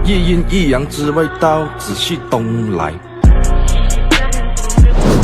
一阴一阳之谓道，仔细东来。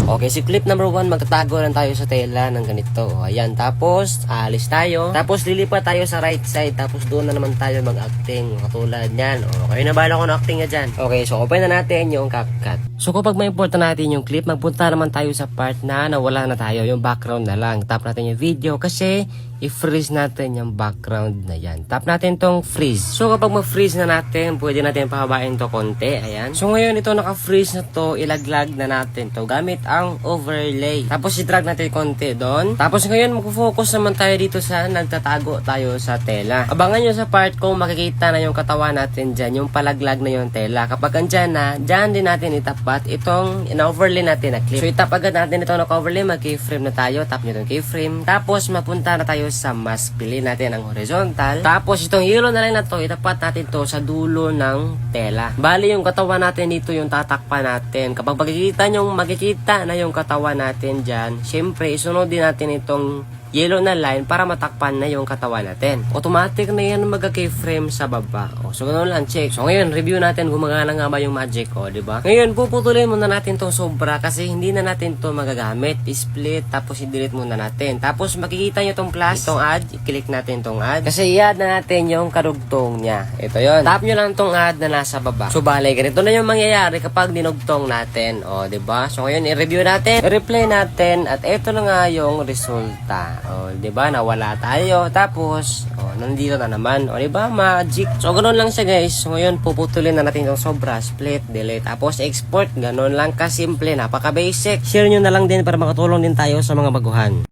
Okay, si clip number 1, magtatago lang tayo sa tela ng ganito. O, ayan, tapos aalis tayo. Tapos lilipat tayo sa right side. Tapos doon na naman tayo mag-acting. Katulad yan. O, kayo na bahala ko na acting nga dyan. Okay, so open na natin yung CapCut. So kapag ma-import na natin yung clip, magpunta naman tayo sa part na nawala na tayo. Yung background na lang. Tap natin yung video kasi i-freeze natin yung background na yan. Tap natin tong freeze. So kapag ma-freeze na natin, pwede natin pahabain to konti. Ayan. So ngayon ito naka-freeze na to, ilaglag na natin to gamit ang overlay. Tapos i-drag natin konti doon. Tapos ngayon mag-focus naman tayo dito sa nagtatago tayo sa tela. Abangan nyo sa part kung makikita na yung katawan natin dyan, yung palaglag na yung tela. Kapag andyan na, dyan din natin itapat itong in-overlay natin na clip. So itap agad natin itong naka-overlay, mag-keyframe na tayo. Tap nyo itong keyframe. Tapos mapunta na tayo sa mask. Pili natin ang horizontal. Tapos itong yellow na line na to, itapat natin to sa dulo ng tela. Bali yung katawan natin dito yung tatakpan natin. Kapag makikita na yung katawan natin dyan, syempre isunod din natin itong yellow na line para matakpan na yung katawan natin. Automatic na yan mag-keyframe sa baba. O, so ganoon lang, check. So ngayon, review natin kung magana nga ba yung magic, o, diba? Ngayon, puputulin muna natin tong sobra kasi hindi na natin to magagamit. Split, tapos i-delete muna natin. Tapos makikita nyo tong plus, itong add, i-click natin tong add. Kasi i-add na natin yung karugtong niya. Ito yon. Tap nyo lang tong add na nasa baba. So bale, ganito na yung mangyayari kapag dinugtong natin. O, diba? So ngayon, i-review natin, i-replay natin, at ito na nga yung resulta. O, diba? Nawala tayo. Tapos, nandito na naman. O, diba? Magic. So, ganun lang siya, guys. So, ngayon, puputulin na natin yung sobra. Split, delete. Tapos, export. Ganun lang kasimple. Napaka-basic. Share nyo na lang din para makatulong din tayo sa mga baguhan.